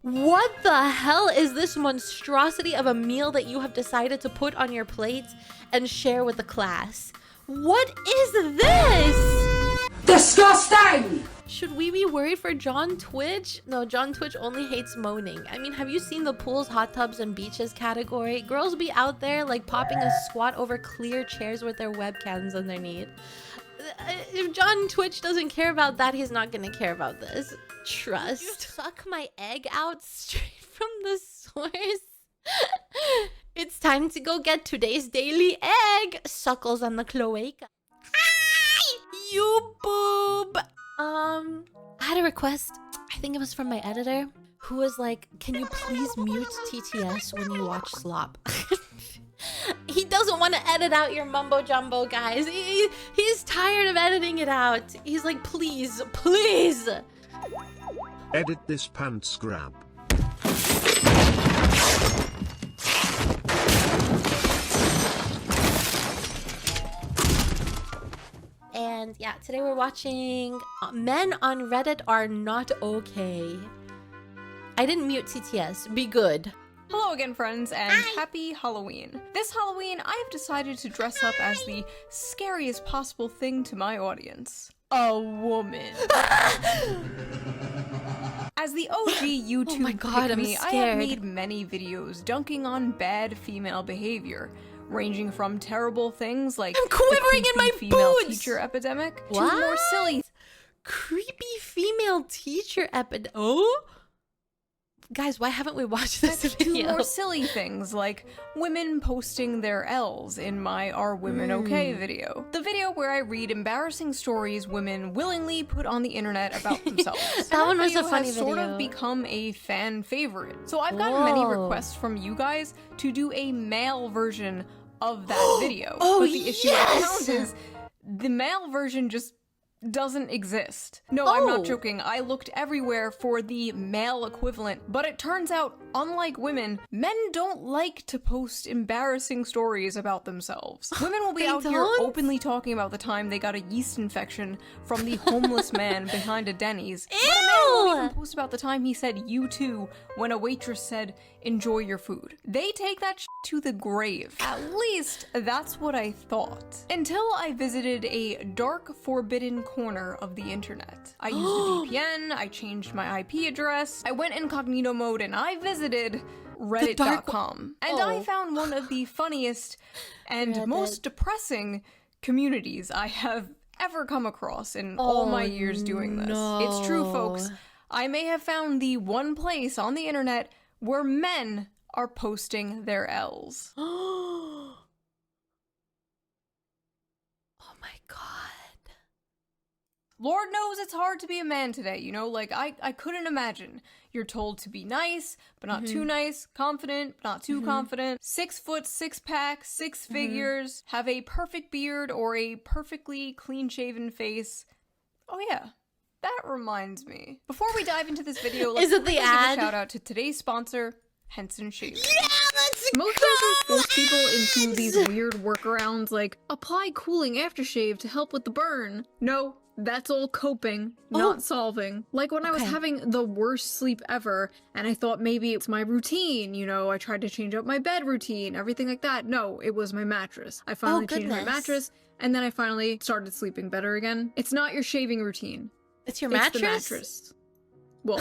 What the hell is this monstrosity of a meal that you have decided to put on your plate and share with the class? What is this? Disgusting! Should we be worried for John Twitch? No, John Twitch only hates moaning. I mean, have you seen the pools, hot tubs, and beaches category? Girls be out there like popping a squat over clear chairs with their webcams underneath. If John Twitch doesn't care about that, he's not gonna care about this. Trust. You suck my egg out straight from the source. It's time to go get today's daily egg. Suckles on the cloaca. Hi! You boob! I had a request. I think it was from my editor, who was like, can you please mute TTS when you watch slop? He doesn't want to edit out your mumbo jumbo, guys. He's tired of editing it out. He's like, please, please. Edit this pants grab. And yeah, today we're watching Men on Reddit Are Not Okay. I didn't mute TTS. Be good. Hello again, friends, and happy Halloween. This Halloween, I have decided to dress up as the scariest possible thing to my audience. A woman. As the OG YouTube pick-me, I have made many videos dunking on bad female behavior, ranging from terrible things like I'm quivering in my female boots! teacher epidemic What? to more silly Creepy female teacher epidemic. Oh? Guys, why haven't we watched this video? To more silly things like women posting their L's in my Are Women Okay video. The video where I read embarrassing stories women willingly put on the internet about themselves. That one was a funny has video. sort of become a fan favorite. So I've gotten many requests from you guys to do a male version of that video. Oh, but the issue I found is the male version just doesn't exist. No, I'm not joking. I looked everywhere for the male equivalent, but it turns out, unlike women, men don't like to post embarrassing stories about themselves. Women will be out here openly talking about the time they got a yeast infection from the homeless man behind a Denny's. Ew! But a man won't even post about the time he said "you too" when a waitress said "enjoy your food." They take that to the grave. At least, that's what I thought. Until I visited a dark, forbidden corner of the internet. I used a VPN, I changed my IP address, I went incognito mode, and I visited Reddit.com. And I found one of the funniest and most depressing communities I have ever come across in all my years doing this. It's true, folks. I may have found the one place on the internet where men are posting their L's. Oh my god. Lord knows it's hard to be a man today, you know? Like, I couldn't imagine. You're told to be nice, but not too nice, confident, but not too confident, 6 foot, 6 pack, 6 figures, have a perfect beard or a perfectly clean-shaven face. Oh yeah, that reminds me. Before we dive into this video, let's give a shout out to today's sponsor, Henson Shaving. Yeah, let's Most users force people into these weird workarounds like, apply cooling aftershave to help with the burn. No, that's all coping, not solving. Like when I was having the worst sleep ever, and I thought maybe it's my routine, you know, I tried to change up my bed routine, everything like that. No, it was my mattress. I finally changed my mattress, and then I finally started sleeping better again. It's not your shaving routine. It's your mattress? It's the mattress. Well,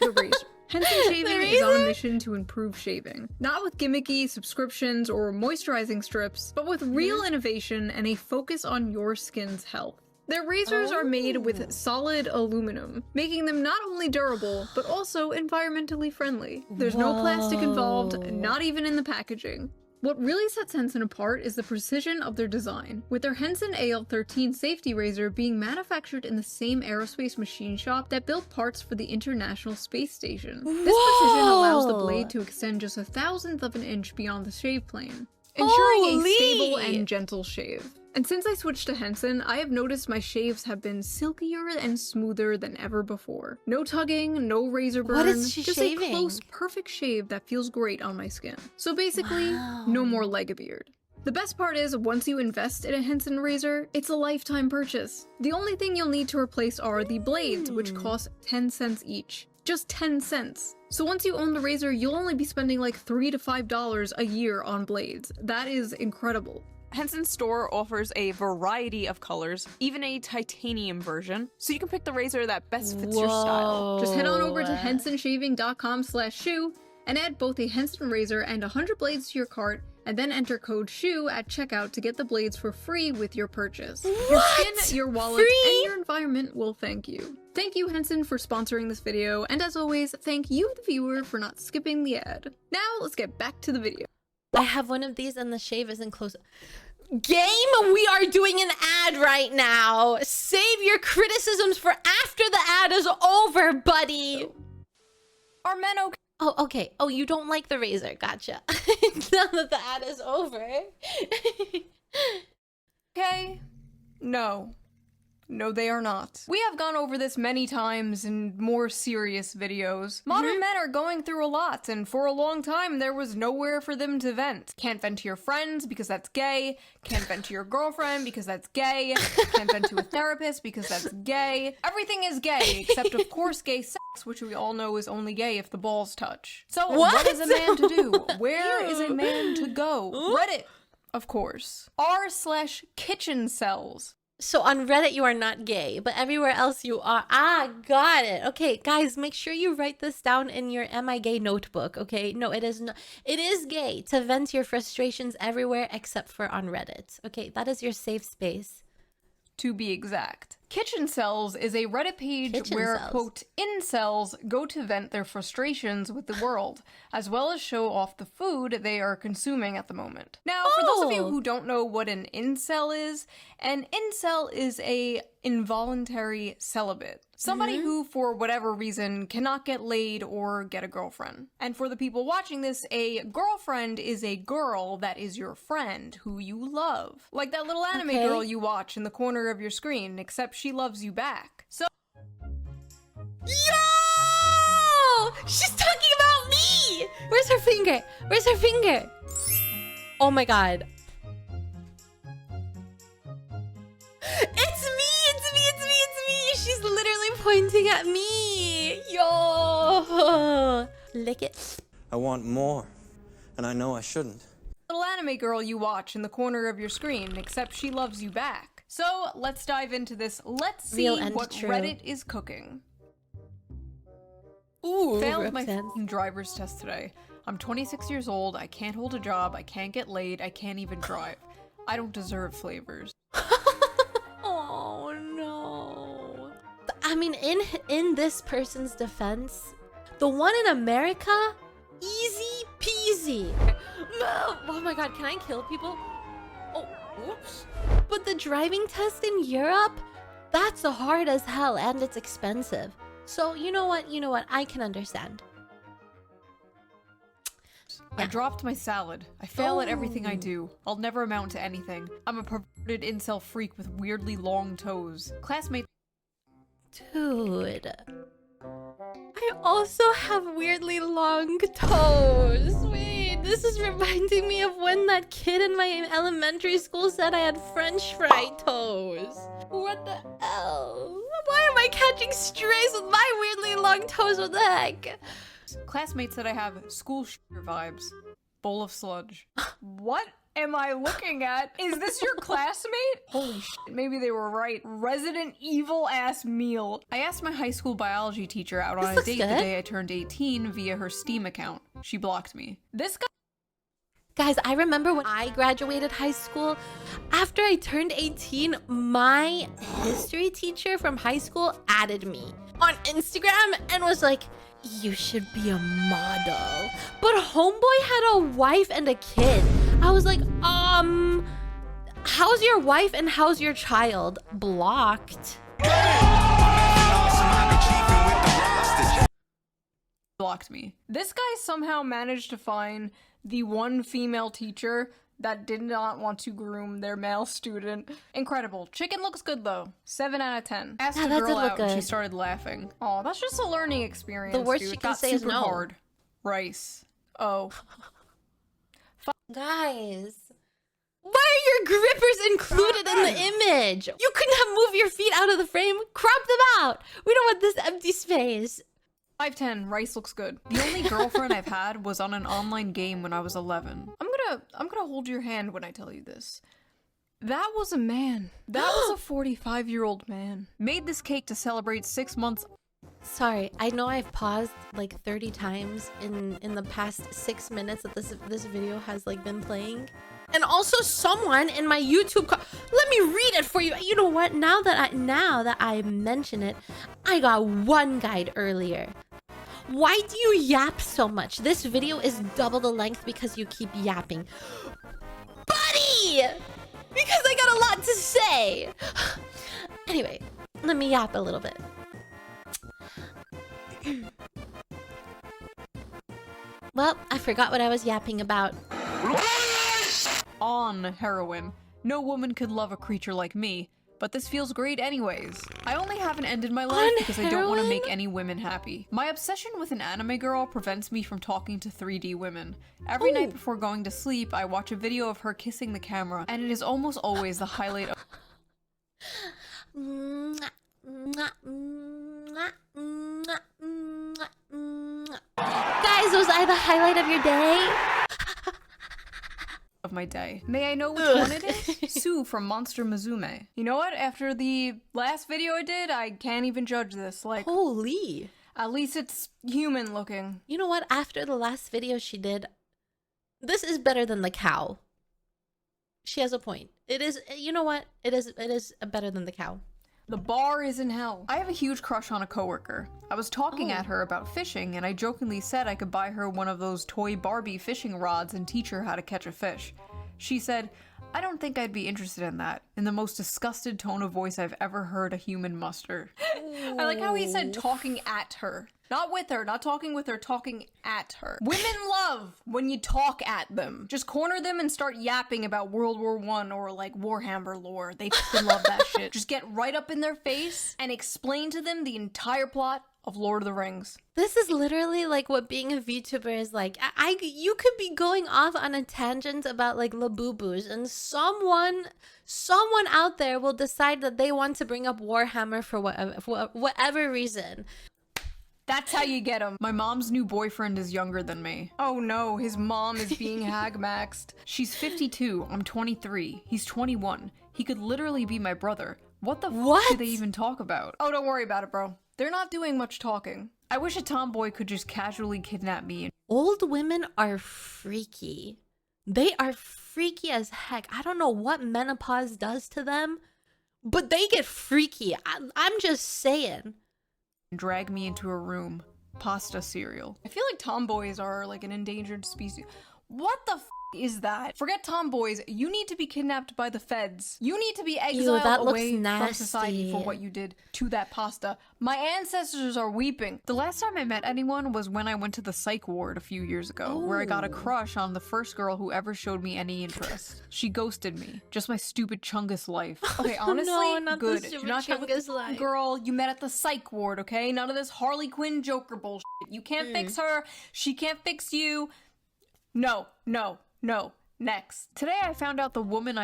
the razor. Henson Shaving is on a mission to improve shaving. Not with gimmicky subscriptions or moisturizing strips, but with real innovation and a focus on your skin's health. Their razors are made with solid aluminum, making them not only durable, but also environmentally friendly. There's no plastic involved, not even in the packaging. What really sets Henson apart is the precision of their design, with their Henson AL13 safety razor being manufactured in the same aerospace machine shop that built parts for the International Space Station. This precision allows the blade to extend just 1/1000th of an inch beyond the shave plane, ensuring a stable and gentle shave. And since I switched to Henson, I have noticed my shaves have been silkier and smoother than ever before. No tugging, no razor burn, What is she just shaving? a close, perfect shave that feels great on my skin. So basically, no more leg a beard. The best part is, once you invest in a Henson razor, it's a lifetime purchase. The only thing you'll need to replace are the blades, which cost 10 cents each. just 10 cents. So once you own the razor, you'll only be spending like $3 to $5 a year on blades. That is incredible. Henson's store offers a variety of colors, even a titanium version, so you can pick the razor that best fits your style. Just head on over to hensonshaving.com/shoe and add both a Henson razor and 100 blades to your cart, and then enter code SHOE at checkout to get the blades for free with your purchase. Your skin, your wallet, and your environment will thank you. Thank you, Henson, for sponsoring this video, and as always, thank you, the viewer, for not skipping the ad. Now, let's get back to the video. I have one of these and the shave isn't close. Game, we are doing an ad right now. Save your criticisms for after the ad is over, buddy. Are men okay? Oh, okay. Oh, you don't like the razor. Gotcha. Now that the ad is over. Okay. No. No, they are not. We have gone over this many times in more serious videos. Modern men are going through a lot, and for a long time there was nowhere for them to vent. Can't vent to your friends because that's gay. Can't vent to your girlfriend because that's gay. Can't vent to a therapist because that's gay. Everything is gay, except of course gay sex, which we all know is only gay if the balls touch. So what is a man to do? Where is a man to go? Reddit, of course. r/kitchen cells. So on Reddit, you are not gay, but everywhere else you are. Ah, got it. Okay, guys, make sure you write this down in your Am I Gay notebook, okay? No, it is not. It is gay to vent your frustrations everywhere except for on Reddit. Okay, that is your safe space. To be exact. Kitchen Cells is a Reddit page where, quote, incels go to vent their frustrations with the world, as well as show off the food they are consuming at the moment. Now, for those of you who don't know what an incel is a involuntary celibate. Somebody who, for whatever reason, cannot get laid or get a girlfriend. And for the people watching this, a girlfriend is a girl that is your friend, who you love. Like that little anime girl you watch in the corner of your screen, except she loves you back. So Yo! She's talking about me! Where's her finger? Where's her finger? Oh my god. It's me! It's me! It's me! It's me! She's literally pointing at me! Yo! Lick it. I want more, and I know I shouldn't. Little anime girl you watch in the corner of your screen, except she loves you back. So let's dive into this. Let's see what Reddit is cooking. Ooh, failed my driver's test today. I'm 26 years old, I can't hold a job, I can't get laid, I can't even drive. I don't deserve flavors. Oh no. I mean, in this person's defense, the one in America, easy peasy. Oh my god, can I kill people? Oh, oops. But the driving test in Europe, that's hard as hell and it's expensive. So you know what, I can understand. I dropped my salad. I fail at everything I do. I'll never amount to anything. I'm a perverted incel freak with weirdly long toes. Classmates. Dude. I also have weirdly long toes. Wait, this is reminding me of when that kid in my elementary school said I had French fry toes. What the hell? Why am I catching strays with my weirdly long toes? What the heck? Classmates said I have school shooter vibes. Bowl of sludge. What am I looking at? Is this your classmate? Holy shit, maybe they were right. Resident Evil ass meal. I asked my high school biology teacher out on a date the day I turned 18 via her Steam account. She blocked me. This guy. Guys, I remember when I graduated high school, after I turned 18, my history teacher from high school added me on Instagram and was like, you should be a model. But homeboy had a wife and a kid. I was like, how's your wife and how's your child? Blocked. Blocked me. This guy somehow managed to find the one female teacher that did not want to groom their male student. Incredible. Chicken looks good though. 7 out of 10. Asked a girl out and she started laughing. Oh, that's just a learning experience. The worst dude. she can say is no. Hard. Rice. Oh. Guys. Why are your grippers included in the image? You couldn't have moved your feet out of the frame. Crop them out. We don't want this empty space. 5'10", rice looks good. The only girlfriend I've had was on an online game when I was 11. I'm gonna hold your hand when I tell you this. That was a man. That was a 45-year-old man. Made this cake to celebrate 6 months. Sorry, I know I've paused like 30 times in the past 6 minutes that this video has like been playing. And also someone in my YouTube let me read it for you. You know what? Now that I mention it, I got one guide earlier. Why do you yap so much? This video is double the length because you keep yapping. Buddy! Because I got a lot to say. Anyway, let me yap a little bit. Well, I forgot what I was yapping about. On heroin. No woman could love a creature like me, but this feels great anyways. I only haven't ended my life because I don't want to make any women happy. My obsession with an anime girl prevents me from talking to 3D women. Every night before going to sleep, I watch a video of her kissing the camera, and it is almost always the highlight of— Guys, was I the highlight of your day? of my day. May I know which one it is? Sue from Monster Musume. You know what? After the last video I did, I can't even judge this. Like, holy. At least it's human looking. You know what? After the last video she did, this is better than the cow. She has a point. It is, you know what? It is better than the cow. The bar is in hell. I have a huge crush on a coworker. I was talking at her about fishing, and I jokingly said I could buy her one of those toy Barbie fishing rods and teach her how to catch a fish. She said, "I don't think I'd be interested in that," in the most disgusted tone of voice I've ever heard a human muster. I like how he said talking at her. Not with her, not talking with her, talking at her. Women love when you talk at them. Just corner them and start yapping about World War I or like Warhammer lore. They fucking love that shit. Just get right up in their face and explain to them the entire plot of Lord of the Rings. This is literally like what being a VTuber is like. You could be going off on a tangent about like Labubu's, and someone out there will decide that they want to bring up Warhammer for whatever reason. That's how you get him. My mom's new boyfriend is younger than me. Oh no, his mom is being hag-maxed. She's 52, I'm 23, he's 21. He could literally be my brother. What the fuck do they even talk about? Oh, don't worry about it, bro. They're not doing much talking. I wish a tomboy could just casually kidnap me. Old women are freaky. They are freaky as heck. I don't know what menopause does to them, but they get freaky. I'm just saying. Drag me into a room. Pasta cereal. I feel like tomboys are like an endangered species. What the f is that? Forget tomboys. You need to be kidnapped by the feds. You need to be exiled away from society for what you did to that pasta. My ancestors are weeping. The last time I met anyone was when I went to the psych ward a few years ago, where I got a crush on the first girl who ever showed me any interest. She ghosted me. Just my stupid Chungus life. Okay, honestly, no, not good. The Do not get with this life. Girl you met at the psych ward, okay? None of this Harley Quinn Joker bullshit. You can't fix her. She can't fix you. No, no, no. Next. Today I found out the woman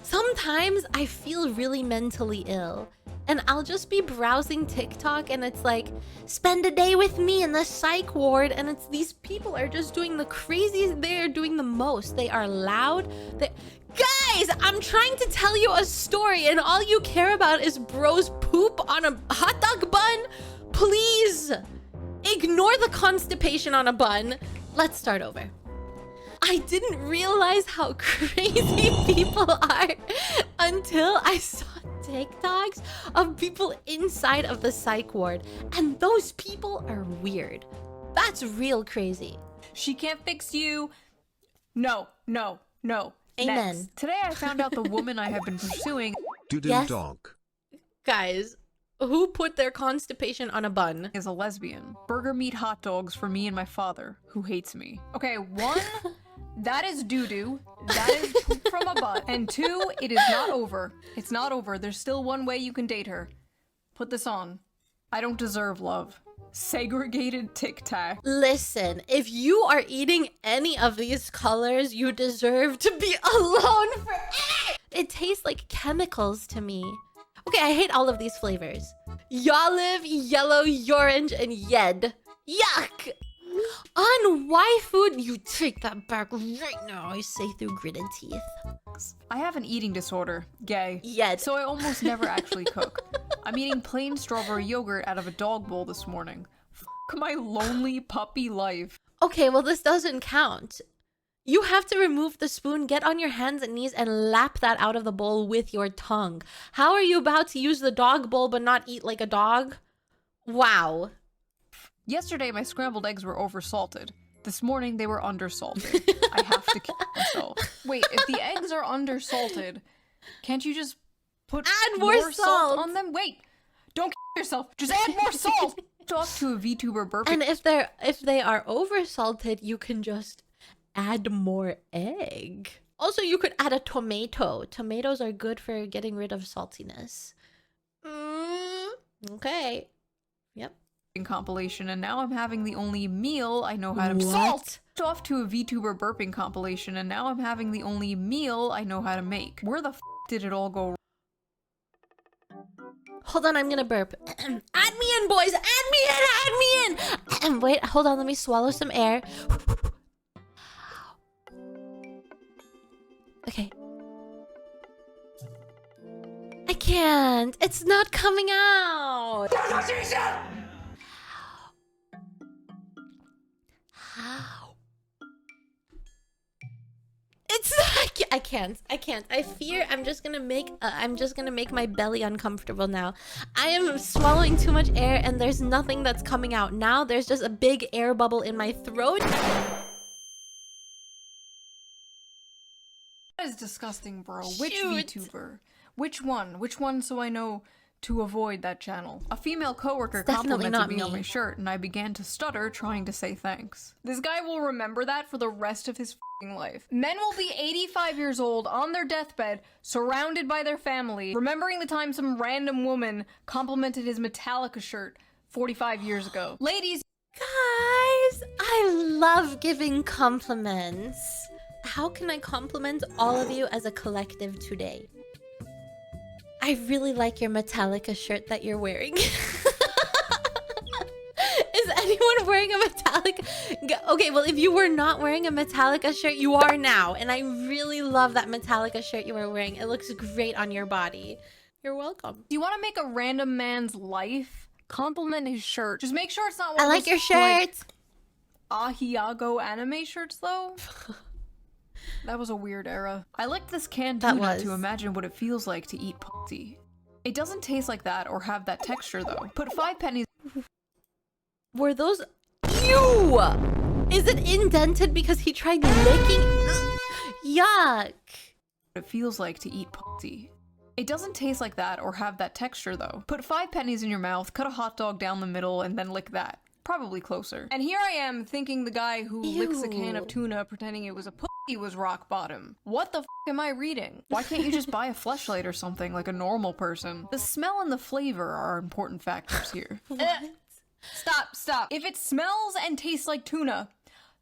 Sometimes I feel really mentally ill, and I'll just be browsing TikTok and it's like, spend a day with me in the psych ward, and it's these people are just doing the craziest. They are doing the most. They are loud. Guys, I'm trying to tell you a story and all you care about is bros poop on a hot dog bun. Please ignore the constipation on a bun. Let's start over. I didn't realize how crazy people are until I saw TikToks of people inside of the psych ward, and those people are weird. That's real crazy. She can't fix you. No, no, no. Amen. Next. Today I found out the woman I have been pursuing Yes. Dog. Guys, who put their constipation on a bun? is a lesbian. Burger meat hot dogs for me and my father, who hates me. Okay, one, that is doo-doo. That is poop from a butt. And two, it is not over. It's not over. There's still one way you can date her. Put this on. I don't deserve love. Segregated Tic Tac. Listen, if you are eating any of these colors, you deserve to be alone forever. It tastes like chemicals to me. Okay, I hate all of these flavors. Y'all yellow, orange, and yed. Yuck! On why food? You take that back right now, I say through gritted teeth. I have an eating disorder, gay. Yed. So I almost never actually cook. I'm eating plain strawberry yogurt out of a dog bowl this morning. F my lonely puppy life. Okay, well this doesn't count. You have to remove the spoon, get on your hands and knees, and lap that out of the bowl with your tongue. How are you about to use the dog bowl but not eat like a dog? Wow. Yesterday, my scrambled eggs were oversalted. This morning, they were undersalted. I have to kill myself. Wait, if the eggs are undersalted, can't you just put more salt on them? Wait, don't kill yourself. Just add more salt. Talk to a VTuber burping. And if they are oversalted, you can just add more egg. Also, you could add a tomato. Tomatoes are good for getting rid of saltiness. Okay. Yep. Compilation, and now I'm having the only meal I know how to What? Off to a VTuber burping compilation, and now I'm having the only meal I know how to make. Where the f did it all go wrong? Hold on, I'm gonna burp. Add me in, boys! Add me in! Add me in! Wait, hold on, let me swallow some air. Okay. I can't! It's not coming out! It's not, I can't. I fear I'm just gonna make my belly uncomfortable now. I am swallowing too much air and there's nothing that's coming out. Now there's just a big air bubble in my throat. That is disgusting, bro. Which Shoot. VTuber? Which one? Which one so I know to avoid that channel? A female coworker It's definitely complimented not me on me. my shirt, and I began to stutter trying to say thanks. This guy will remember that for the rest of his f***ing life. Men will be 85 years old on their deathbed, surrounded by their family, remembering the time some random woman complimented his Metallica shirt 45 years ago. Ladies, Guys, I love giving compliments. How can I compliment all of you as a collective today? I really like your Metallica shirt that you're wearing. Is anyone wearing a Metallica? Okay, well, if you were not wearing a Metallica shirt, you are now. And I really love that Metallica shirt you were wearing. It looks great on your body. You're welcome. do you want to make a random man's life? Compliment his shirt. Just make sure it's not one I of like those, your shirt. Ahiago anime shirts, though. That was a weird era. I licked this canned That tuna was. to imagine what it feels like to eat pussy. It doesn't taste like that or have that texture, though. Put 5 pennies. Were those... Ew! Is it indented because he tried licking? Yuck. What it feels like to eat pussy. It doesn't taste like that or have that texture, though. Put 5 pennies in your mouth, cut a hot dog down the middle, and then lick that. Probably closer. And here I am thinking the guy who licks a can of Ew. tuna pretending it was a pussy was rock bottom. What the f am I reading? Why can't you just buy a fleshlight or something like a normal person? The smell and the flavor are important factors here. Stop. If it smells and tastes like tuna,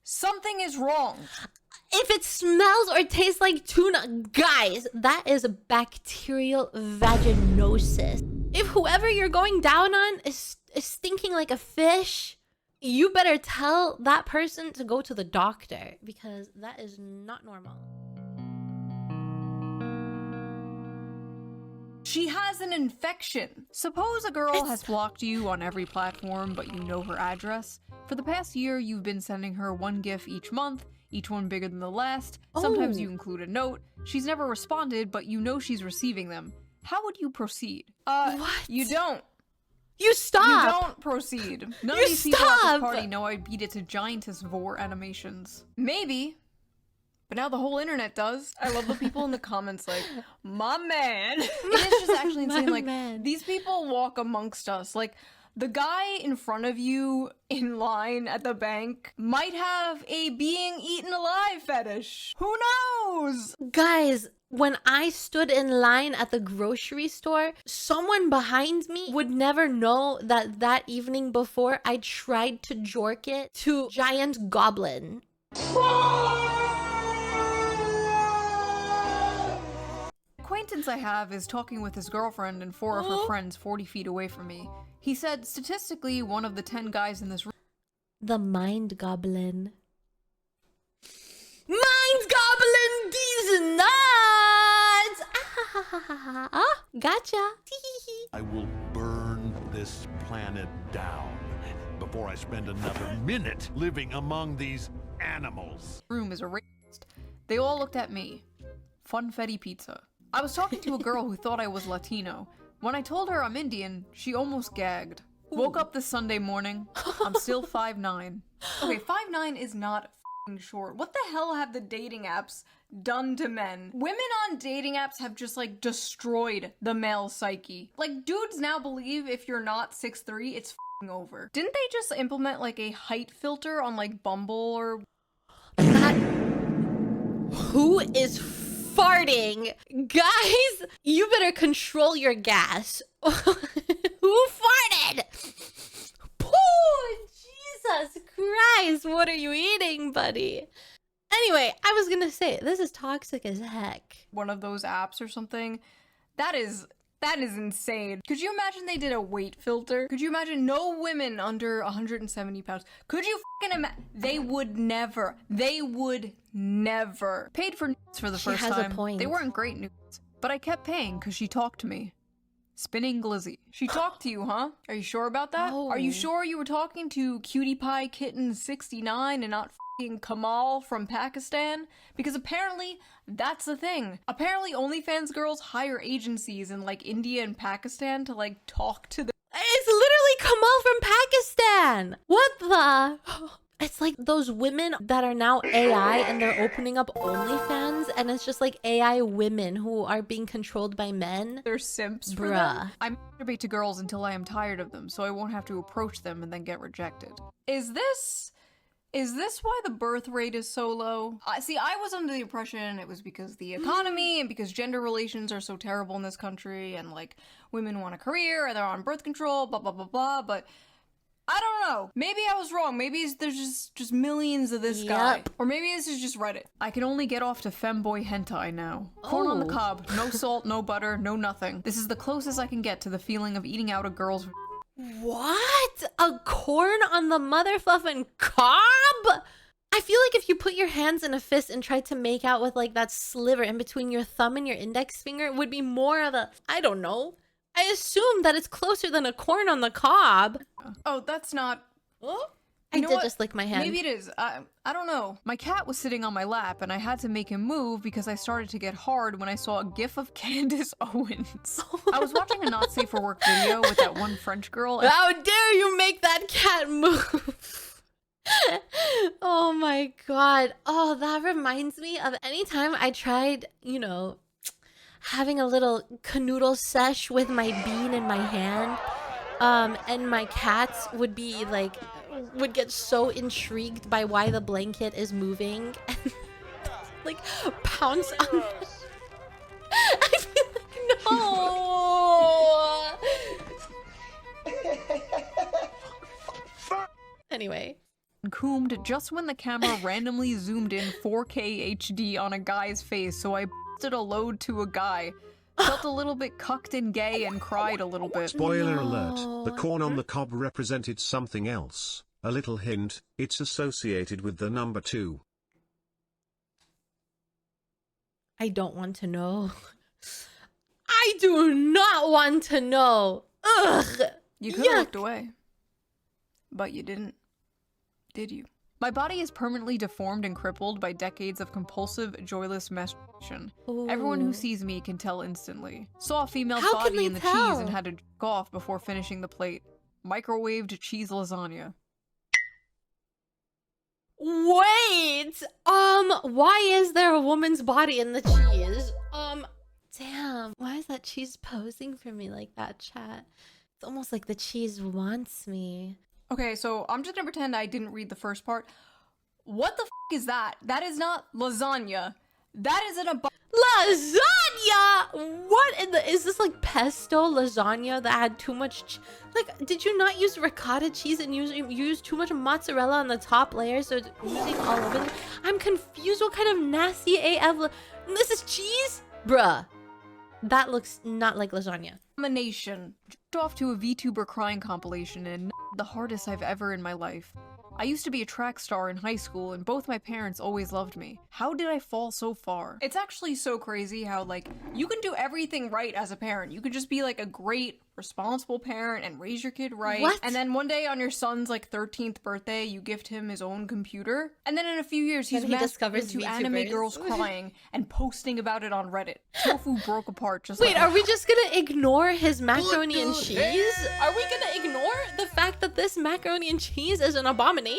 something is wrong. If it smells or tastes like tuna, guys, that is bacterial vaginosis. If whoever you're going down on is stinking like a fish, you better tell that person to go to the doctor because that is not normal. She has an infection. Suppose a girl has blocked you on every platform, but you know her address. For the past year, you've been sending her one GIF each month, each one bigger than the last. Sometimes you include a note. She's never responded, but you know she's receiving them. How would you proceed? What? You don't. You stop! You don't proceed. None You of these people at stop! this party know I beat it to giantess vor animations. Maybe. But now the whole internet does. I love the people in the comments like, my man. It is just actually insane. My Like, man. these people walk amongst us. Like, the guy in front of you in line at the bank might have a being eaten alive fetish. Who knows? Guys, when I stood in line at the grocery store, someone behind me would never know that that evening before I tried to jork it to giant goblin. acquaintance I have is talking with his girlfriend and 4 of her friends 40 feet away from me. He said statistically 1 of the 10 guys in this room. The mind goblin. Mind goblin, these nuts! Ah, gotcha. I will burn this planet down before I spend another minute living among these animals. Room is a racist. They all looked at me. Funfetti pizza. I was talking to a girl who thought I was Latino. When I told her I'm Indian, she almost gagged. Woke up this Sunday morning. I'm still 5'9". Okay, 5'9" is not f***ing short. What the hell have the dating apps done to men? Women on dating apps have just like destroyed the male psyche. Like dudes now believe if you're not 6'3", it's f***ing over. Didn't they just implement like a height filter on like Bumble or... That... Who is farting? Guys, you better control your gas. Who farted? Oh, Jesus Christ, what are you eating, buddy? Anyway, I was gonna say, this is toxic as heck. One of those apps or something. That is insane. Could you imagine they did a weight filter? Could you imagine no women under 170 pounds? Could you fucking imagine? They would never. Paid for nudes for the first time. She has a point. They weren't great nudes, but I kept paying because she talked to me. Spinning glizzy. She talked to you, huh? Are you sure about that? Oh. Are you sure you were talking to Cutie Pie Kitten 69 and not f***ing Kamal from Pakistan? Because apparently that's the thing. Apparently OnlyFans girls hire agencies in like India and Pakistan to like talk to them. It's literally Kamal from Pakistan. What the? It's like those women that are now AI and they're opening up OnlyFans and it's just like AI women who are being controlled by men. They're simps for Bruh. them. I masturbate to girls until I am tired of them, so I won't have to approach them and then get rejected. Is this why the birth rate is so low? See, I was under the impression it was because the economy and because gender relations are so terrible in this country and like women want a career and they're on birth control, blah blah blah blah, but I don't know. Maybe I was wrong. Maybe there's just millions of this guy. Or maybe this is just Reddit. I can only get off to femboy hentai now. Corn on the cob. No salt, no butter, no nothing. This is the closest I can get to the feeling of eating out a girl's... What? A corn on the motherfluffin' cob? I feel like if you put your hands in a fist and tried to make out with like that sliver in between your thumb and your index finger, it would be more of a... I don't know. I assume that it's closer than a corn on the cob. Oh, that's not... Oh, You I know did what? just lick my hand. Maybe it is. I don't know. My cat was sitting on my lap and I had to make him move because I started to get hard when I saw a gif of Candace Owens. I was watching a not safe for work video with that one French girl. And How dare you make that cat move? Oh my god. Oh, that reminds me of any time I tried, you know, having a little canoodle sesh with my bean in my hand. And my cats would be like, would get so intrigued by why the blanket is moving and like pounce on I'd be like, no. Anyway. Combed just when the camera randomly zoomed in 4K HD on a guy's face, so I busted a load to a guy. Felt a little bit cucked and gay and cried a little bit. Spoiler alert, the corn on the cob represented something else. A little hint, it's associated with the number 2. I don't want to know. I do not want to know. Ugh. You could have looked away. But you didn't. Did you? My body is permanently deformed and crippled by decades of compulsive, joyless masturbation. Ooh. Everyone who sees me can tell instantly. Saw a female's How can body they in the tell? cheese and had to jerk off before finishing the plate. Microwaved cheese lasagna. Wait! Why is there a woman's body in the cheese? Damn. Why is that cheese posing for me like that, chat? It's almost like the cheese wants me. Okay, so I'm just gonna pretend I didn't read the first part. What the f*** is that? That is not lasagna. That is Lasagna! What in the... Is this like pesto lasagna that had too much... Like, did you not use ricotta cheese and you used too much mozzarella on the top layer so it's oozing all over them? I'm confused. What kind of nasty AF... This is cheese? Bruh. That looks not like lasagna. Abomination. Jerked off to a VTuber crying compilation and the hardest I've ever in my life. I used to be a track star in high school and both my parents always loved me. How did I fall so far? It's actually so crazy how, like, you can do everything right as a parent. You could just be like a great, responsible parent and raise your kid right. What? And then one day on your son's like 13th birthday, you gift him his own computer. And then in a few years, he's Then he masked discovers into anime VTubers. girls crying and posting about it on Reddit. Tofu broke apart just Wait, like are we just gonna ignore his macaroni and cheese? Are we gonna ignore the fact that this macaroni and cheese is an abomination?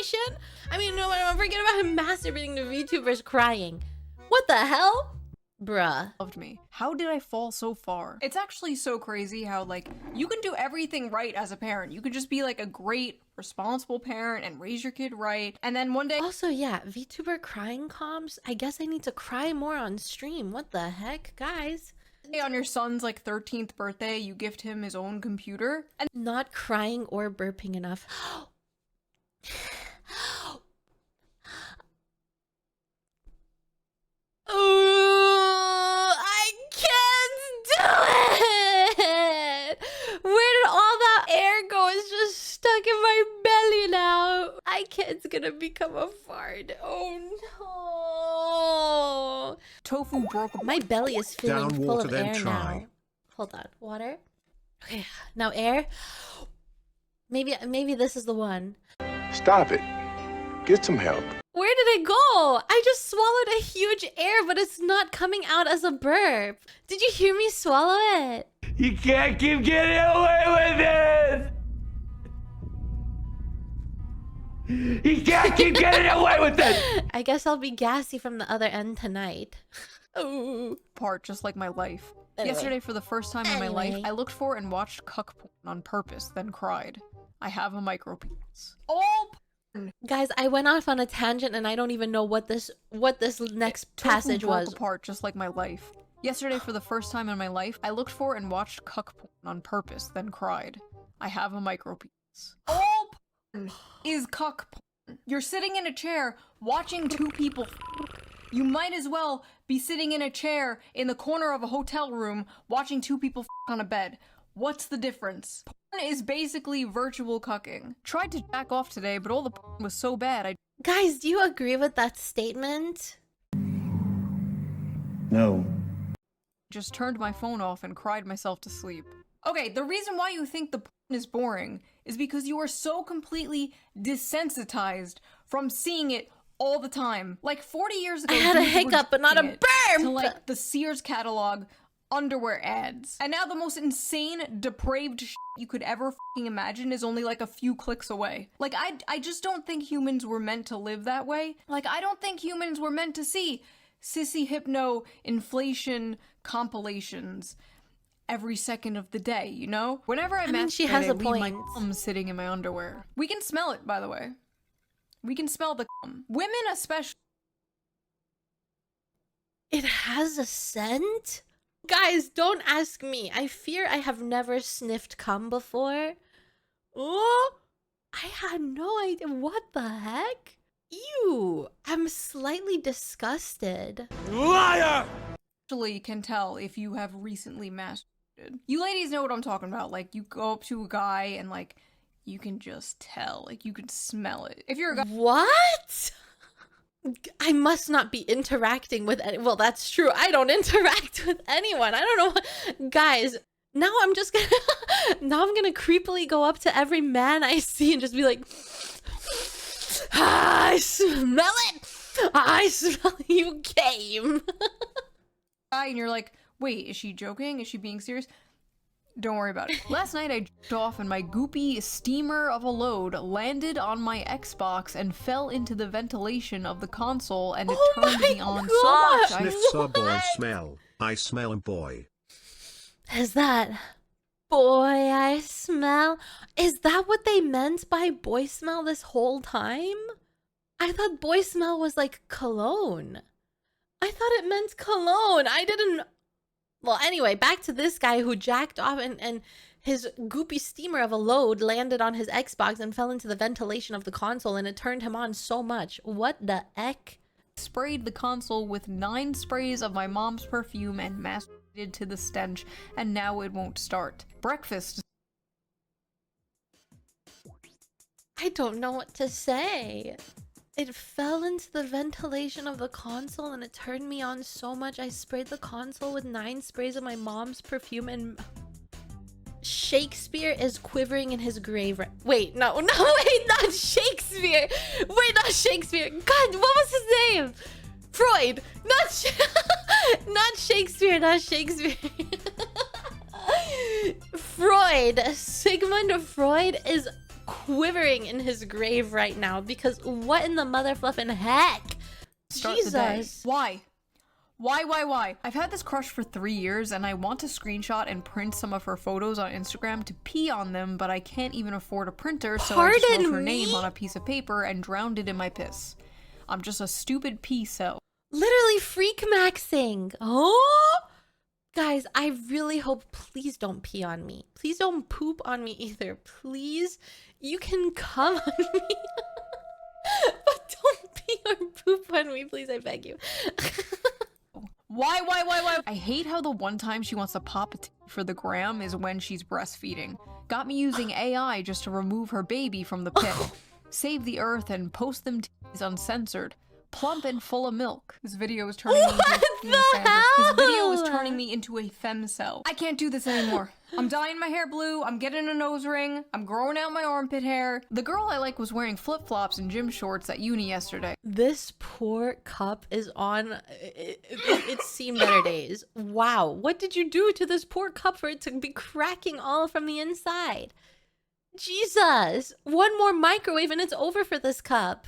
I mean, no, forget about him masturbating to VTubers crying. What the hell? Bruh. loved me. How did I fall so far? It's actually so crazy how, like, you can do everything right as a parent. You could just be like a great, responsible parent and raise your kid right. And then one day Also, yeah, VTuber crying comms. I guess I need to cry more on stream. What the heck, guys? on your son's like 13th birthday, you gift him his own computer. And Not crying or burping enough. Oh, I can't do it! Where did all that air go? It's just stuck in my belly now. It's gonna become a fart. Oh no! tofu broke apart. My belly is feeling Down full water, of then air try. now. Hold on, water. Okay, now air. Maybe this is the one. Stop it. Get some help. Where did it go? I just swallowed a huge air, but it's not coming out as a burp. Did you hear me swallow it? You can't keep getting away with it! You can't keep getting away with it! I guess I'll be gassy from the other end tonight. Ooh. Apart just like my life. Anyway. Yesterday, for the first time in my life, Anyway. I looked for and watched cuck porn on purpose, then cried. I have a micro penis. All Guys, I went off on a tangent and I don't even know what this next passage tofu broke was. apart just like my life. Yesterday, for the first time in my life, I looked for and watched cuck porn on purpose, then cried. I have a micro penis. All porn is cuck porn. You're sitting in a chair watching two people You might as well be sitting in a chair in the corner of a hotel room watching two people on a bed. What's the difference? Porn is basically virtual cucking. Tried to jack off today, but all the porn was so bad I Guys, do you agree with that statement? No. just turned my phone off and cried myself to sleep. Okay, the reason why you think the porn is boring is because you are so completely desensitized from seeing it all the time. Like 40 years ago, I had a dudes were hiccup, but not a doing it to burp! like the Sears catalog underwear ads. And now the most insane, depraved shit you could ever fucking imagine is only like a few clicks away. Like, I just don't think humans were meant to live that way. Like, I don't think humans were meant to see sissy hypno inflation compilations every second of the day, you know? Whenever I mean, she has a leave my point. cum sitting in my underwear. We can smell it, by the way. We can smell the cum. Women especially. It has a scent? Guys, don't ask me. I fear I have never sniffed cum before. Oh, I had no idea. What the heck? Ew. I'm slightly disgusted. Liar! Actually can tell if you have recently masturbated. You ladies know what I'm talking about. Like, you go up to a guy and, like, you can just tell. Like, you can smell it. If you're a guy... What? I must not be interacting with any. Well, that's true. I don't interact with anyone. I don't know. Guys, now I'm just gonna... now I'm gonna creepily go up to every man I see and just be like... I smell it! I smell you came! And you're like, wait, is she joking? Is she being serious? Don't worry about it. Last night I jerked off and my goopy steamer of a load landed on my Xbox and fell into the ventilation of the console and it turned me on so much. Sniff saw boy smell. I smell boy. Is that... boy I smell? Is that what they meant by boy smell this whole time? I thought boy smell was like cologne. I thought it meant cologne. I didn't... Well, anyway, back to this guy who jacked off and his goopy steamer of a load landed on his Xbox and fell into the ventilation of the console and it turned him on so much. What the heck? sprayed the console with 9 sprays of my mom's perfume and masturbated to the stench, and now it won't start. Breakfast. I don't know what to say. It fell into the ventilation of the console and it turned me on so much. I sprayed the console with 9 sprays of my mom's perfume and Shakespeare is quivering in his grave. Wait, no, wait, not Shakespeare. Wait, not Shakespeare. God, what was his name? Freud. Not Shakespeare, not Shakespeare. Freud. Sigmund Freud is quivering in his grave right now because what in the mother fluffin' heck? Start Jesus. the day. Why? Why? I've had this crush for 3 years and I want to screenshot and print some of her photos on Instagram to pee on them, but I can't even afford a printer, so I just wrote her name on a piece of paper and drowned it in my piss. I'm just a stupid pee cell. Literally freak maxing. Oh! Guys, I really hope, please don't pee on me. Please don't poop on me either. Please, you can come on me. But don't pee or poop on me, please, I beg you. Why? I hate how the one time she wants to pop a tea for the gram is when she's breastfeeding. Got me using AI just to remove her baby from the pit. Save the earth and post them teas uncensored. Plump and full of milk. This video is turning me into a femcell. I can't do this anymore. I'm dyeing my hair blue, I'm getting a nose ring, I'm growing out my armpit hair. The girl I like was wearing flip-flops and gym shorts at uni yesterday. This poor cup is on, it's seen better days. Wow, what did you do to this poor cup for it to be cracking all from the inside? Jesus, one more microwave and it's over for this cup.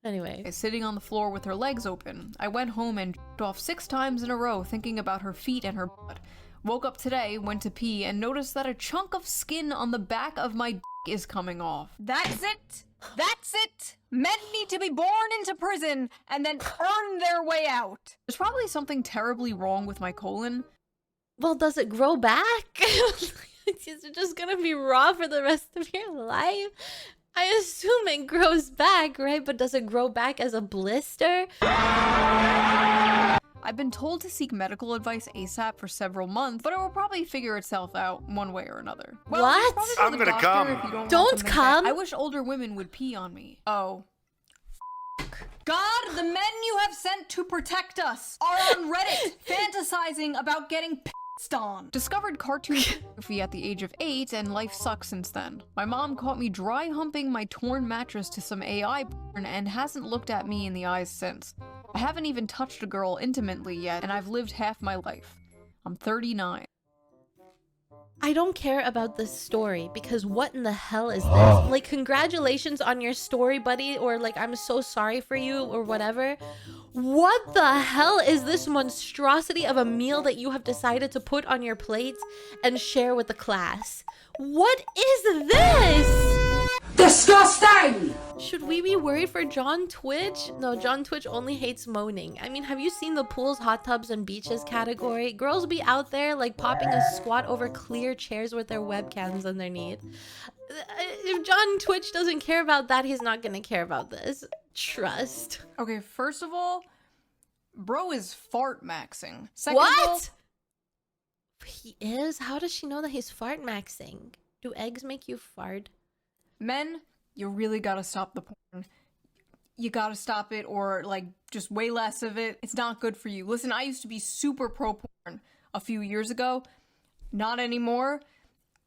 Anyway. Sitting on the floor with her legs open. I went home and jerked off 6 times in a row thinking about her feet and her butt. Woke up today, went to pee, and noticed that a chunk of skin on the back of my dick is coming off. That's it! That's it! Men need to be born into prison and then earn their way out. There's probably something terribly wrong with my colon. Well, does it grow back? Is it just gonna be raw for the rest of your life? I assume it grows back, right? But does it grow back as a blister? I've been told to seek medical advice ASAP for several months, but it will probably figure itself out one way or another. Well, what? I'm gonna come. Don't come. I wish older women would pee on me. Oh. God, the men you have sent to protect us are on Reddit fantasizing about getting pissed on. Discovered cartoon pornography at the age of 8 and life sucks since then. My mom caught me dry humping my torn mattress to some AI porn and hasn't looked at me in the eyes since. I haven't even touched a girl intimately yet and I've lived half my life. I'm 39. I don't care about this story because what in the hell is this? Like, congratulations on your story, buddy, or like, I'm so sorry for you or whatever. What the hell is this monstrosity of a meal that you have decided to put on your plates and share with the class? What is this? Disgusting! Should we be worried for John Twitch? No, John Twitch only hates moaning. I mean, have you seen the pools, hot tubs, and beaches category? Girls be out there like popping a squat over clear chairs with their webcams underneath. If John Twitch doesn't care about that, he's not gonna care about this. Trust. Okay, first of all, bro is fart maxing. Second what? Of all, he is? How does she know that he's fart maxing? Do eggs make you fart? Men, you really gotta stop the porn. You gotta stop it or like just way less of it. It's not good for you. Listen, I used to be super pro porn a few years ago. Not anymore.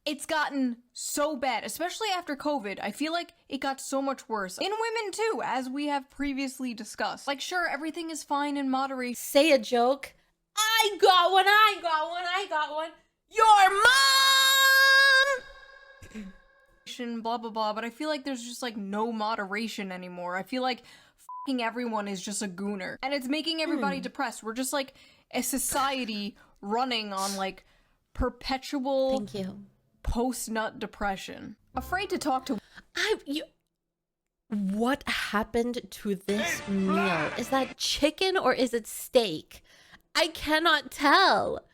It's gotten so bad, especially after COVID. I feel like it got so much worse. In women too, as we have previously discussed. Like, sure, everything is fine in moderation. Say a joke. I got one. Your mom! Blah, blah, blah. But I feel like there's just like no moderation anymore. I feel like fucking everyone is just a gooner. And it's making everybody depressed. We're just like a society running on like perpetual... Thank you. Post-nut depression. Afraid to talk to... What happened to this meal? Is that chicken or is it steak? I cannot tell.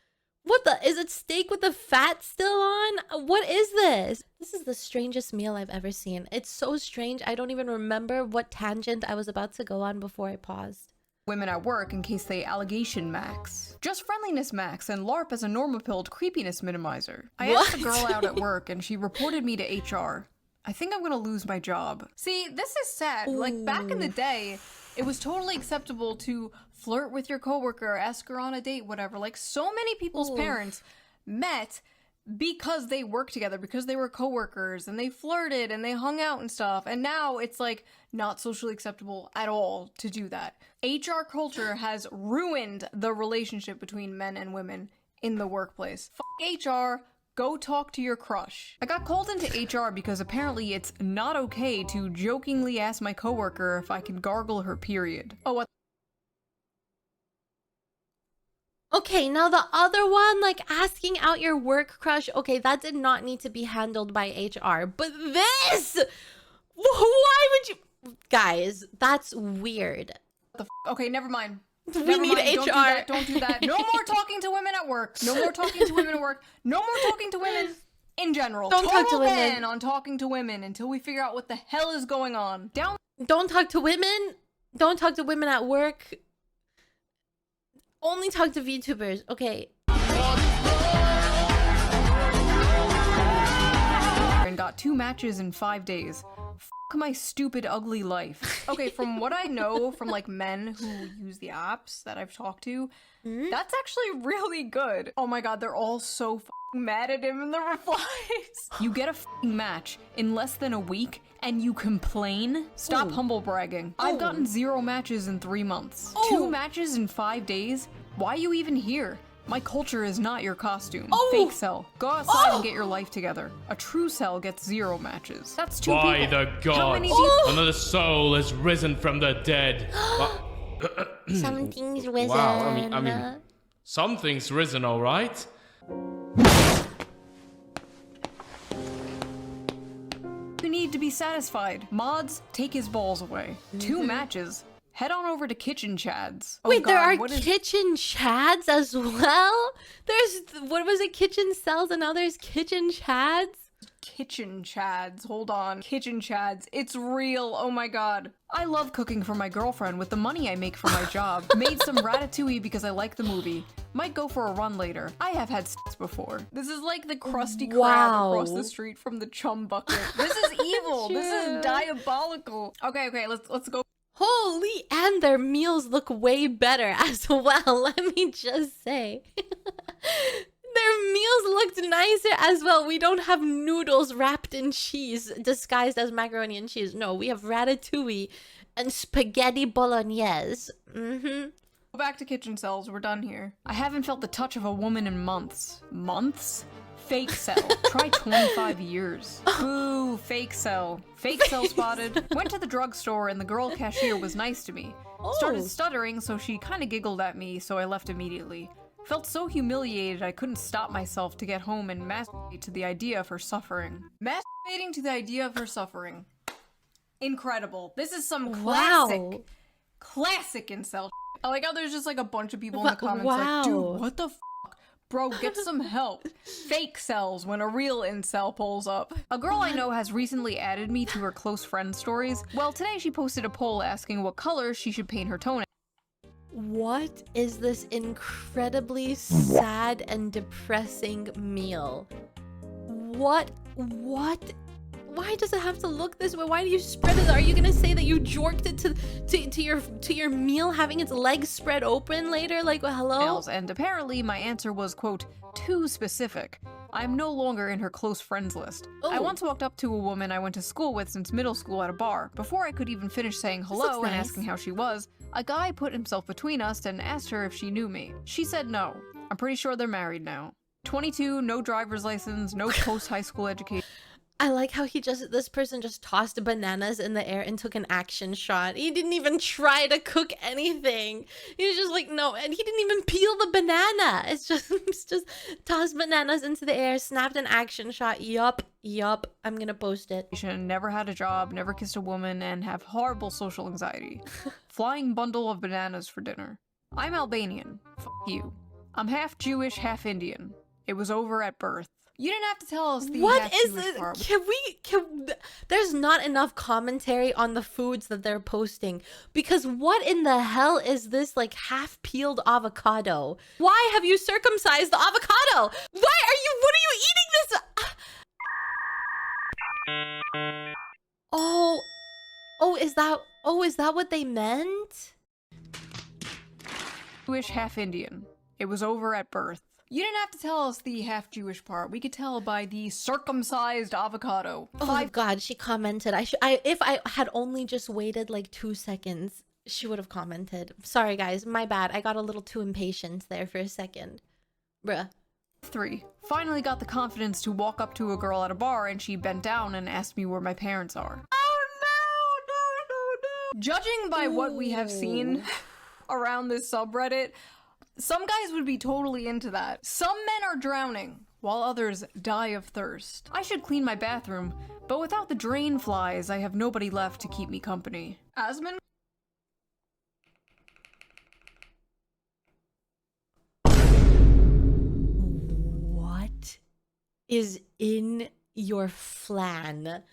What the? Is it steak with the fat still on? What is this? This is the strangest meal I've ever seen. It's so strange. I don't even remember what tangent I was about to go on before I paused. women at work in case they allegation max. Just friendliness max and LARP as a normapilled creepiness minimizer. I asked a girl out at work and she reported me to HR. I think I'm gonna lose my job. See, this is sad. Like, back in the day, it was totally acceptable to flirt with your coworker, ask her on a date, whatever. Like, so many people's parents met because they worked together, because they were coworkers, and they flirted and they hung out and stuff. And now it's like not socially acceptable at all to do that. HR culture has ruined the relationship between men and women in the workplace. F HR. Go talk to your crush. I got called into HR because apparently it's not okay to jokingly ask my coworker if I can gargle her period. Oh, what? Okay, now the other one, like asking out your work crush, okay, that did not need to be handled by HR. But this! Why would you... Guys, that's weird. Okay, never mind. We need HR. Don't do that. No more talking to women at work. No more talking to women at work. No more talking to women in general. Don't talk to women. Ban on talking to women until we figure out what the hell is going on. Don't talk to women. Don't talk to women at work. Only talk to VTubers. Okay. And got 2 matches in 5 days. My stupid ugly life. Okay, from what I know from like men who use the apps that I've talked to, that's actually really good. Oh my god, they're all so mad at him in the replies. You get a match in less than a week and you complain? Stop humble bragging. I've gotten 0 matches in 3 months. 2 matches in 5 days? Why are you even here? My culture is not your costume. Fake cell. Go outside and get your life together. A true cell gets 0 matches. That's 2 people. By the gods, another soul has risen from the dead. Something's risen. Wow, I mean, something's risen, all right. You need to be satisfied. Mods, take his balls away. 2 matches. Head on over to Kitchen Chads. Oh Wait, God, there are Kitchen Chads as well? There's, what was it, Kitchen Cells, and now there's Kitchen Chads? Kitchen Chads, hold on. Kitchen Chads, it's real, oh my god. I love cooking for my girlfriend with the money I make from my job. Made some ratatouille because I like the movie. Might go for a run later. I have had sex before. This is like the Krusty Krab across the street from the chum bucket. This is evil, this is diabolical. Okay, let's go. Holy, and their meals look way better as well, let me just say. Their meals looked nicer as well. We don't have noodles wrapped in cheese, disguised as macaroni and cheese. No, we have ratatouille and spaghetti bolognese. Go back to Kitchen Cells, we're done here. I haven't felt the touch of a woman in months. Months? Fake cell. Try 25 years. Boo, fake cell. Fake cell spotted. Went to the drugstore and the girl cashier was nice to me. Started stuttering, so she kind of giggled at me, so I left immediately. Felt so humiliated I couldn't stop myself to get home and masturbate to the idea of her suffering. Masturbating to the idea of her suffering. Incredible. This is some classic incel. I like how there's just like a bunch of people in the comments like, dude, what the f***? Bro, get some help. Fake cells when a real incel pulls up. A girl I know has recently added me to her close friend stories. Well, today she posted a poll asking what color she should paint her toenails. What is this incredibly sad and depressing meal? What? Why does it have to look this way? Why do you spread it? Are you gonna say that you jorked it to your meal, having its legs spread open later? Like, well, hello? And apparently my answer was, quote, too specific. I'm no longer in her close friends list. I once walked up to a woman I went to school with since middle school at a bar. Before I could even finish saying hello and asking how she was, a guy put himself between us and asked her if she knew me. She said no. I'm pretty sure they're married now. 22, no driver's license, no post-high school education. I like how this person just tossed bananas in the air and took an action shot. He didn't even try to cook anything. He was just like, no, and he didn't even peel the banana. It's just tossed bananas into the air, snapped an action shot. Yup, I'm gonna post it. Never had a job, never kissed a woman, and have horrible social anxiety. Flying bundle of bananas for dinner. I'm Albanian. F*** you. I'm half Jewish, half Indian. It was over at birth. You didn't have to tell us the What is half-Jewish this? part. There's not enough commentary on the foods that they're posting, because what in the hell is this like half-peeled avocado? Why have you circumcised the avocado? What are you eating this? Is that what they meant? Jewish, half Indian. It was over at birth. You didn't have to tell us the half-Jewish part. We could tell by the circumcised avocado. Oh God, she commented. If I had only just waited like 2 seconds, she would have commented. Sorry guys, my bad. I got a little too impatient there for a second. Bruh. 3. Finally got the confidence to walk up to a girl at a bar and she bent down and asked me where my parents are. Oh no. Judging by what we have seen around this subreddit, some guys would be totally into that. Some men are drowning, while others die of thirst. I should clean my bathroom, but without the drain flies, I have nobody left to keep me company. Asmon? What is in your flan?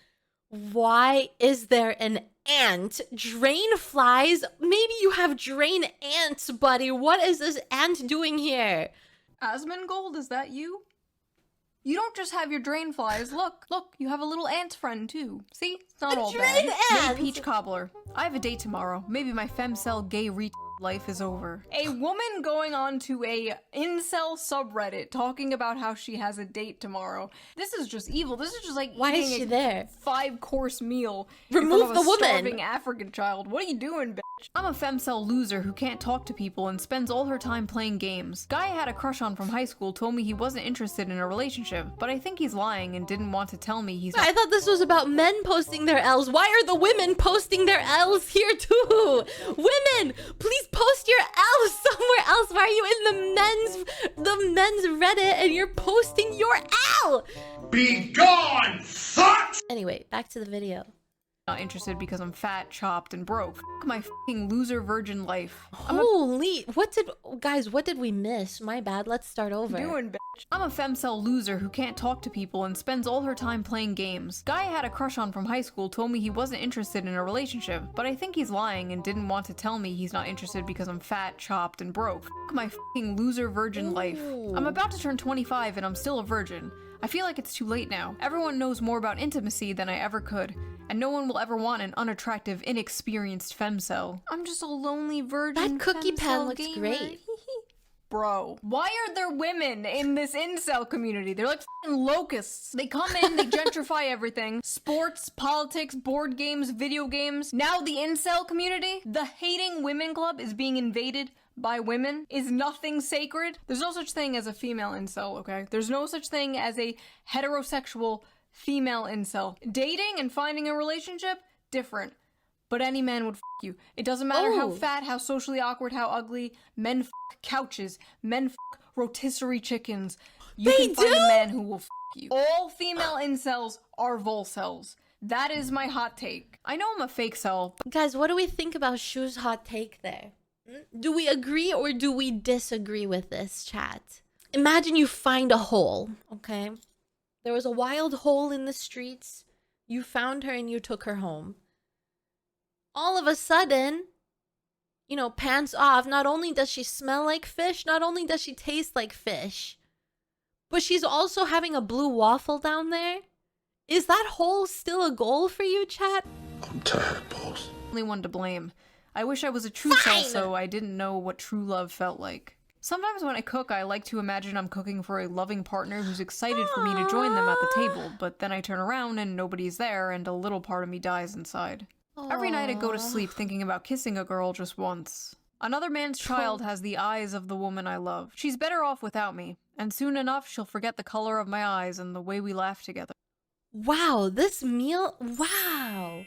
Why is there an ant? Drain flies? Maybe you have drain ants, buddy. What is this ant doing here? Asmongold, is that you? You don't just have your drain flies. Look, you have a little ant friend too. See? It's not all bad. Ant. Hey, Peach Cobbler. I have a date tomorrow. Maybe my femcel gay life is over. A woman going on to a incel subreddit talking about how she has a date tomorrow. This is just evil. This is just like why is she there? 5-course meal. Remove the woman. Starving African child. What are you doing, bitch? I'm a femcel loser who can't talk to people and spends all her time playing games. Guy I had a crush on from high school told me he wasn't interested in a relationship, but I think he's lying and didn't want to tell me he's not. I thought this was about men posting their L's. Why are the women posting their L's here too? Women, please post your L's somewhere else. Why are you in the men's Reddit and you're posting your L? Be gone, fuck! Anyway, back to the video. Not interested because I'm fat, chopped, and broke. Fuck my fucking loser virgin life. Holy, what did we miss? My bad, let's start over. Doing, bitch. I'm a femcel loser who can't talk to people and spends all her time playing games. Guy I had a crush on from high school told me he wasn't interested in a relationship, but I think he's lying and didn't want to tell me he's not interested because I'm fat, chopped, and broke. Fuck my fucking loser virgin life. I'm about to turn 25 and I'm still a virgin. I feel like it's too late now. Everyone knows more about intimacy than I ever could, and no one will ever want an unattractive, inexperienced femcel. I'm just a lonely virgin. That cookie pan looks gamer. great. Bro, why are there women in this incel community? They're like f***ing locusts. They come in, they gentrify everything. Sports, politics, board games, video games. Now the incel community, the hating women club is being invaded by women. Is nothing sacred? There's no such thing as a female incel, okay? There's no such thing as a heterosexual female incel. Dating and finding a relationship, different. But any man would f*** you. It doesn't matter how fat, how socially awkward, how ugly. Men f*** couches. Men f*** rotisserie chickens. You can find a man who will f*** you. All female incels are volcels. That is my hot take. I know I'm a fake cell. Guys, what do we think about Shoe's hot take there? Do we agree or do we disagree with this, chat? Imagine you find a hole, okay? There was a wild hole in the streets. You found her and you took her home. All of a sudden, you know, pants off, not only does she smell like fish, not only does she taste like fish, but she's also having a blue waffle down there. Is that hole still a goal for you, chat? I'm tired, boss. Only one to blame. I wish I was a true cell so I didn't know what true love felt like. Sometimes when I cook, I like to imagine I'm cooking for a loving partner who's excited for me to join them at the table, but then I turn around and nobody's there and a little part of me dies inside. Every night I go to sleep thinking about kissing a girl just once. Another man's child has the eyes of the woman I love. She's better off without me, and soon enough she'll forget the color of my eyes and the way we laugh together. Wow, this meal, wow.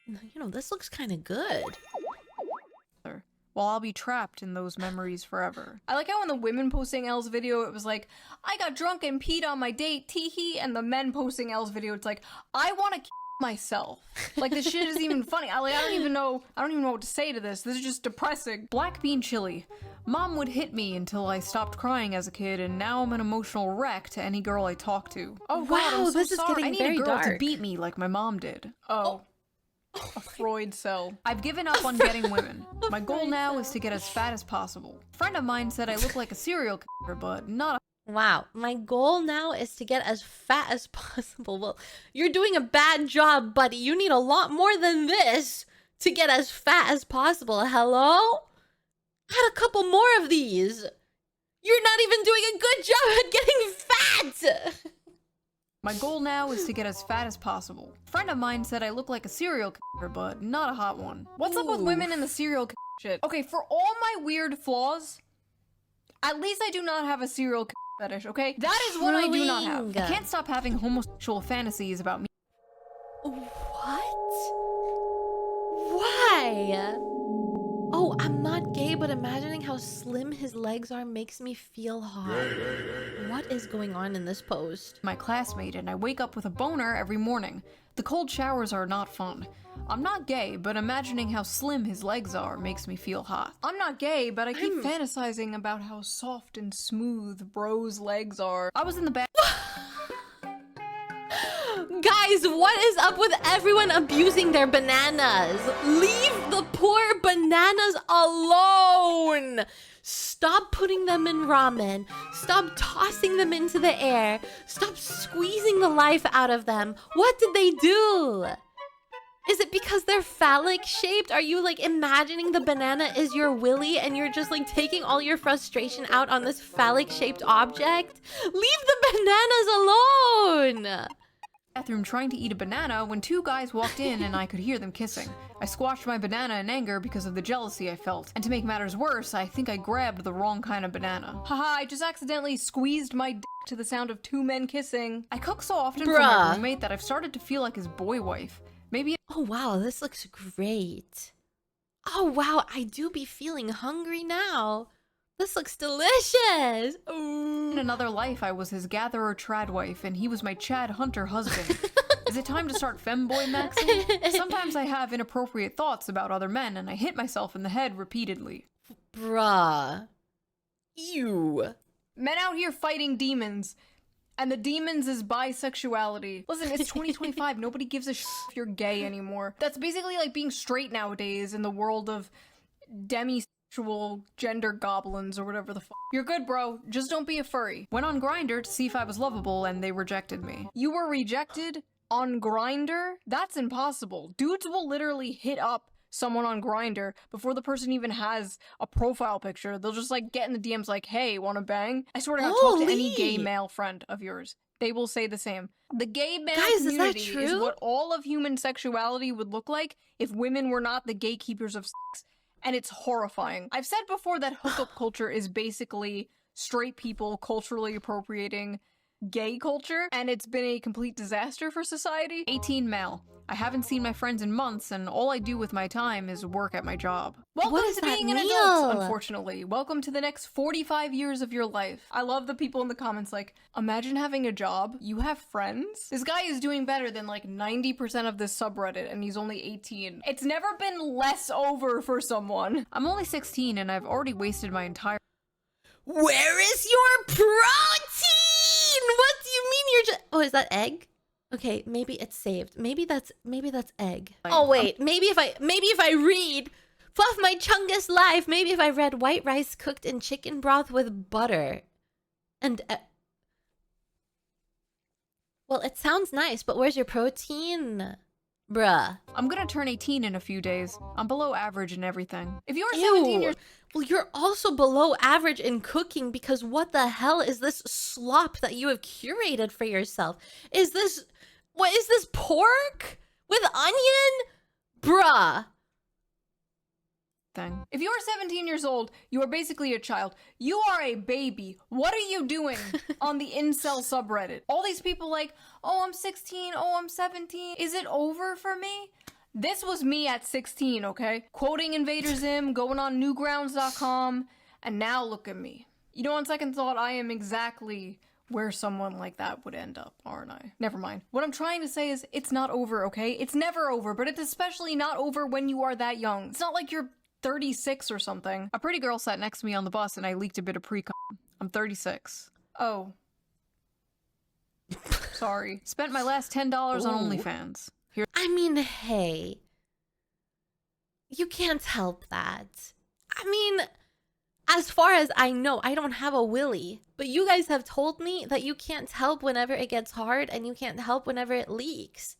You know, this looks kind of good. While I'll be trapped in those memories forever. I like how in the women posting L's video, it was like, I got drunk and peed on my date, teehee, and the men posting L's video, it's like, I want to myself. Like, this shit isn't even funny. I don't even know what to say to this. This is just depressing. Black bean chili. Mom would hit me until I stopped crying as a kid, and now I'm an emotional wreck to any girl I talk to. Oh wow, God, I'm so this is sorry. getting I very need a girl to dark. beat me like my mom did. Oh. A Freud cell. I've given up on getting women. My goal now is to get as fat as possible. A friend of mine said I look like a serial killer, but not a— Wow, my goal now is to get as fat as possible. Well, you're doing a bad job, buddy. You need a lot more than this to get as fat as possible. Hello? Add a couple more of these. You're not even doing a good job at getting fat. My goal now is to get as fat as possible. A friend of mine said I look like a serial killer, but not a hot one. What's up with women in the serial killer shit? Okay, for all my weird flaws, at least I do not have a serial killer fetish, okay? That is what I do not have. I can't stop having homosexual fantasies about me. What? Why? Oh, I'm not gay, but imagining how slim his legs are makes me feel hot. What is going on in this post? My classmate, and I wake up with a boner every morning. The cold showers are not fun. I'm not gay, but imagining how slim his legs are makes me feel hot. I'm not gay, but I keep fantasizing about how soft and smooth bro's legs are. I was in the back. Guys, what is up with everyone abusing their bananas? Leave the poor bananas alone! Stop putting them in ramen. Stop tossing them into the air. Stop squeezing the life out of them. What did they do? Is it because they're phallic shaped? Are you like imagining the banana is your willy and you're just like taking all your frustration out on this phallic shaped object? Leave the bananas alone! Bathroom trying to eat a banana when two guys walked in and I could hear them kissing. I squashed my banana in anger because of the jealousy I felt. And to make matters worse, I think I grabbed the wrong kind of banana. Haha, I just accidentally squeezed my dick to the sound of two men kissing. I cook so often for my roommate that I've started to feel like his boy wife. Maybe— Oh wow, this looks great. Oh wow, I do be feeling hungry now. This looks delicious. Ooh. In another life, I was his gatherer trad wife, and he was my Chad Hunter husband. Is it time to start femboy maxing? Sometimes I have inappropriate thoughts about other men, and I hit myself in the head repeatedly. Bruh. Ew. Men out here fighting demons. And the demons is bisexuality. Listen, it's 2025. Nobody gives a shit if you're gay anymore. That's basically like being straight nowadays in the world of demisexual gender goblins or whatever the fuck. You're good, bro. Just don't be a furry. Went on Grindr to see if I was lovable and they rejected me. You were rejected on Grindr? That's impossible. Dudes will literally hit up someone on Grindr before the person even has a profile picture. They'll just like get in the DMs like, hey, wanna bang? I swear to God, talk to any gay male friend of yours. They will say the same. The gay male community is what all of human sexuality would look like if women were not the gatekeepers of sex. And it's horrifying. I've said before that hookup culture is basically straight people culturally appropriating gay culture, and it's been a complete disaster for society. 18 male. I haven't seen my friends in months, and all I do with my time is work at my job. Welcome to being an adult, unfortunately. Welcome to the next 45 years of your life. I love the people in the comments like, imagine having a job, you have friends? This guy is doing better than like 90% of this subreddit, and he's only 18. It's never been less over for someone. I'm only 16, and I've already wasted my entire— Where is your protein? What do you mean you're just— Oh, is that egg? Okay, maybe it's saved. Maybe that's egg. Oh wait, maybe if I read Fluff My Chungus Life, maybe if I read white rice cooked in chicken broth with butter. And well, it sounds nice, but where's your protein? Bruh. I'm gonna turn 18 in a few days. I'm below average in everything. If you're 17 years— Well, you're also below average in cooking because what the hell is this slop that you have curated for yourself? What is this, pork? With onion? Bruh. Thing. If you are 17 years old, you are basically a child. You are a baby. What are you doing on the incel subreddit? All these people like, oh, I'm 16, oh, I'm 17. Is it over for me? This was me at 16, okay? Quoting Invader Zim, going on newgrounds.com, and now look at me. You know, on second thought, I am exactly where someone like that would end up, aren't I? Never mind. What I'm trying to say is it's not over, okay? It's never over, but it's especially not over when you are that young. It's not like you're 36 or something. A pretty girl sat next to me on the bus and I leaked a bit of pre-cum. I'm 36. Oh. Sorry. Spent my last $10 on OnlyFans. Here. I mean, hey. You can't help that. I mean, as far as I know, I don't have a willy. But you guys have told me that you can't help whenever it gets hard and you can't help whenever it leaks.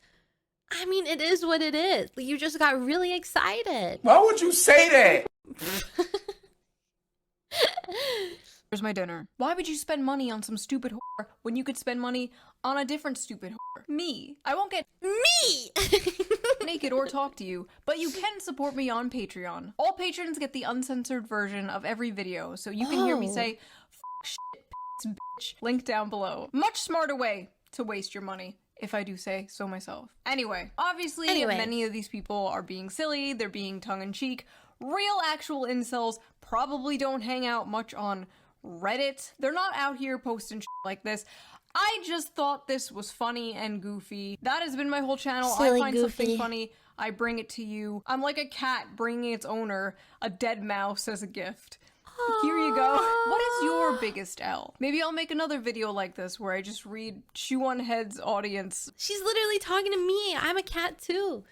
I mean, it is what it is. You just got really excited. Why would you say that? Here's my dinner. Why would you spend money on some stupid whore when you could spend money on a different stupid whore? Me. I won't get me naked or talk to you, but you can support me on Patreon. All patrons get the uncensored version of every video, so you can hear me say, "F shit, piss, bitch," link down below. Much smarter way to waste your money, if I do say so myself. Anyway, obviously many of these people are being silly, they're being tongue-in-cheek. Real actual incels probably don't hang out much on Reddit. They're not out here posting shit like this. I just thought this was funny and goofy. That has been my whole channel. Silly, I find goofy. something funny, I bring it to you. I'm like a cat bringing its owner a dead mouse as a gift. Here you go. What is your biggest L? Maybe I'll make another video like this where I just read Shoe0nHead's audience. She's literally talking to me. I'm a cat too.